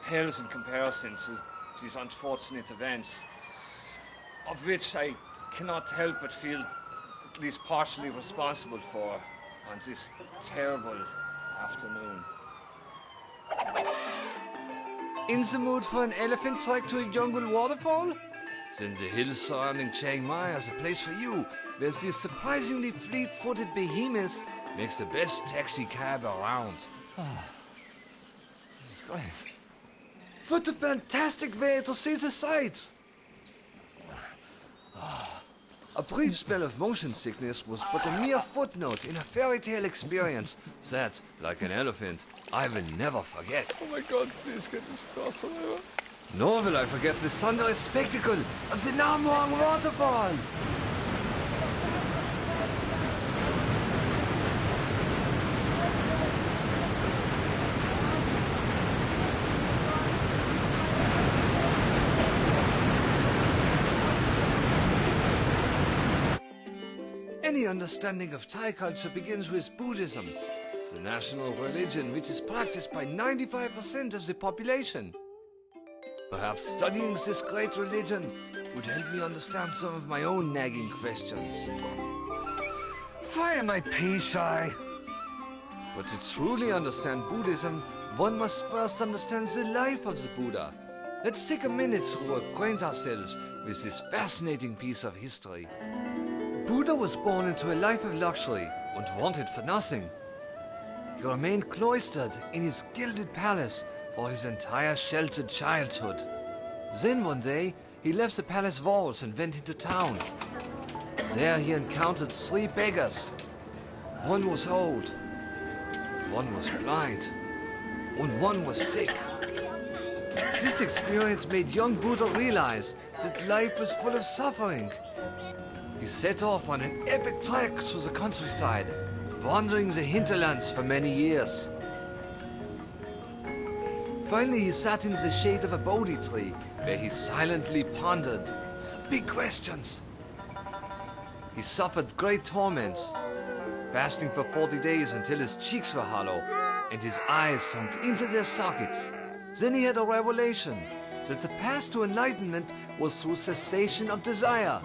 pales in comparison to these unfortunate events, of which I cannot help but feel at least partially responsible for on this terrible afternoon. In the mood for an elephant trek to a jungle waterfall? Then the hills surrounding Chiang Mai is a place for you, where this surprisingly fleet-footed behemoth makes the best taxi cab around. This is great. What a fantastic way to see the sights! A brief spell of motion sickness was but a mere footnote in a fairy tale experience that, like an elephant, I will never forget. Oh my God, please get this cross forever. Nor will I forget the thunderous spectacle of the Nam Muang waterfall. Any understanding of Thai culture begins with Buddhism, the national religion which is practiced by 95% of the population. Perhaps studying this great religion would help me understand some of my own nagging questions. Why am I pea-shy? But to truly understand Buddhism, one must first understand the life of the Buddha. Let's take a minute to acquaint ourselves with this fascinating piece of history. Buddha was born into a life of luxury and wanted for nothing. He remained cloistered in his gilded palace for his entire sheltered childhood. Then one day, he left the palace walls and went into town. There he encountered 3 beggars. One was old, one was blind, and one was sick. This experience made young Buddha realize that life was full of suffering. He set off on an epic trek through the countryside, wandering the hinterlands for many years. Finally, he sat in the shade of a Bodhi tree, where he silently pondered the big questions. He suffered great torments, fasting for 40 days until his cheeks were hollow and his eyes sunk into their sockets. Then he had a revelation that the path to enlightenment was through cessation of desire.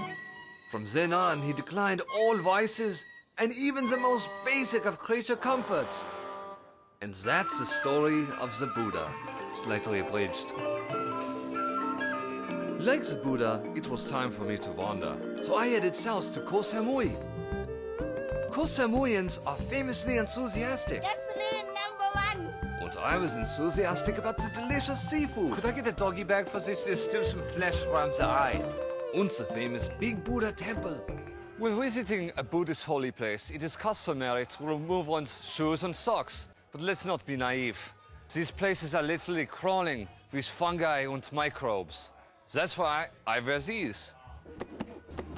From then on, he declined all vices and even the most basic of creature comforts. And that's the story of the Buddha, slightly abridged. Like the Buddha, it was time for me to wander, so I headed south to Koh Samui. Koh Samuians are famously enthusiastic. Gasoline #1. And I was enthusiastic about the delicious seafood. Could I get a doggy bag for this? There's still some flesh around the eye. And the famous Big Buddha Temple. When visiting a Buddhist holy place, it is customary to remove one's shoes and socks. But let's not be naive. These places are literally crawling with fungi and microbes. That's why I wear these.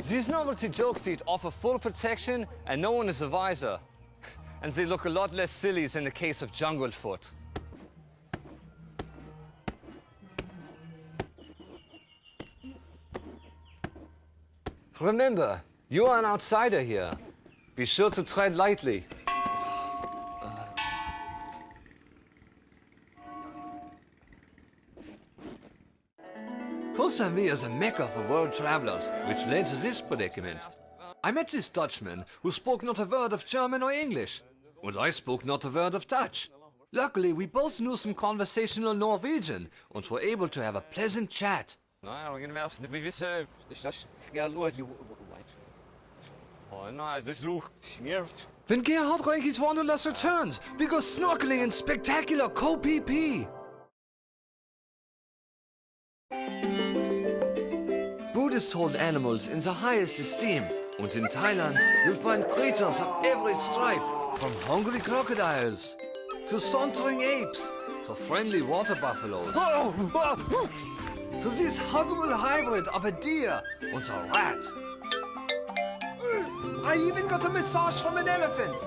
These novelty joke feet offer full protection and no one is a visor. And they look a lot less silly than the case of jungle foot. Remember, you are an outsider here. Be sure to tread lightly. Koh Samui is a mecca for world travelers, which led to this predicament. I met this Dutchman who spoke not a word of German or English, and I spoke not a word of Dutch. Luckily, we both knew some conversational Norwegian and were able to have a pleasant chat. When Gerhard Reinke's Wanderlust returns, we go snorkeling in spectacular Koh Pi Pi. Buddhists hold animals in the highest esteem, and in Thailand you'll find creatures of every stripe, from hungry crocodiles to sauntering apes to friendly water buffaloes. To this huggable hybrid of a deer and a rat. I even got a massage from an elephant.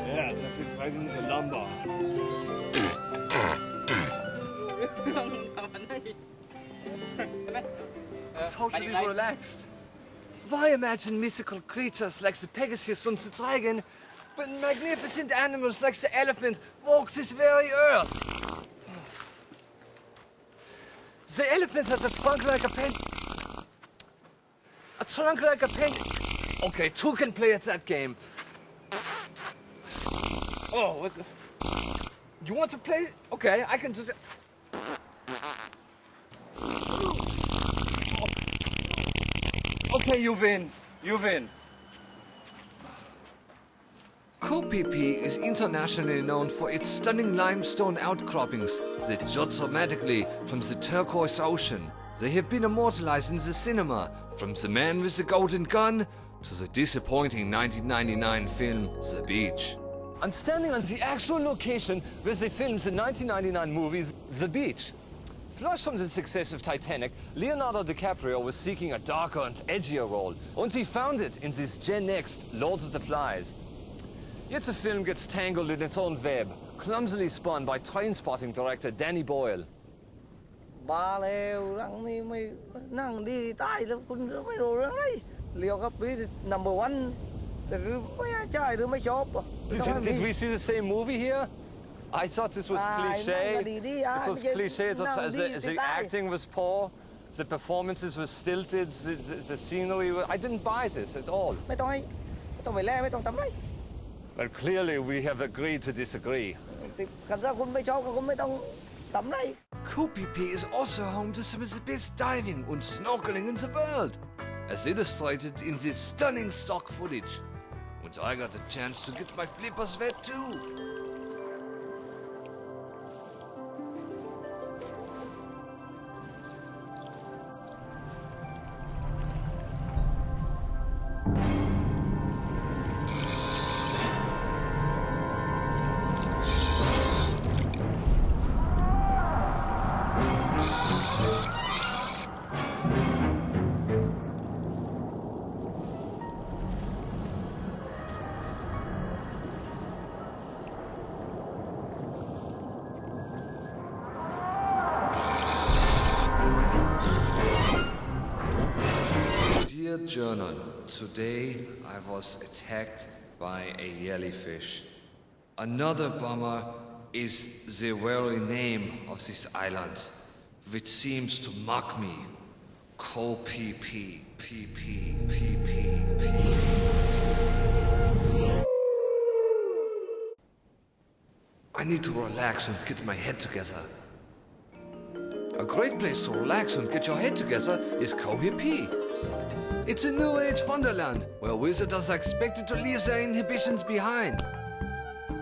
Yeah, that's it, right in the lumbar. Totally relaxed. Why imagine mythical creatures like the Pegasus and the dragon when magnificent animals like the elephant walk this very earth? The elephant has a trunk like a pen. A trunk like a pen. Okay, two can play at that game. Oh, what the... You want to play? Okay, I can just... Okay, you win. You win. Koh Pi Pi is internationally known for its stunning limestone outcroppings that jut dramatically from the turquoise ocean. They have been immortalized in the cinema, from The Man with the Golden Gun to the disappointing 1999 film The Beach. I'm standing on the actual location where they filmed the 1999 movie The Beach. Flush from the success of Titanic, Leonardo DiCaprio was seeking a darker and edgier role, and he found it in this Gen Next Lord of the Flies. Yet the film gets tangled in its own web, clumsily spun by Trainspotting director Danny Boyle. บ้าแล้วรังนี้ไม่นั่งดีตายแล้วคุณไม่รู้เรื่องอะไรเลี้ยวกับพี่ number one แต่คือไม่ใช่หรือไม่ชอบ Did we see the same movie here? I thought this was cliche. It was cliche. The acting was poor. The performances were stilted. The scenery. I didn't buy this at all. ไม่ต้องไปแลไม่ต้องทำไร Well, clearly we have agreed to disagree. ถ้าคุณไม่ชอบก็คุณไม่ต้องทำไร Koh Pi Pi is also home to some of the best diving and snorkeling in the world, as illustrated in this stunning stock footage. And I got the chance to get my flippers wet too. Dear Journal, today I was attacked by a jellyfish. Another bummer is the very name of this island, which seems to mock me. Koh Pi Pi, Pi Pi, Pi Pi, Pi. I need to relax and get my head together. A great place to relax and get your head together is Koh Pi Pi. It's a new age wonderland where visitors are expected to leave their inhibitions behind.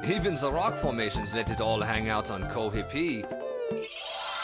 Even the rock formations let it all hang out on Koh Pi Pi.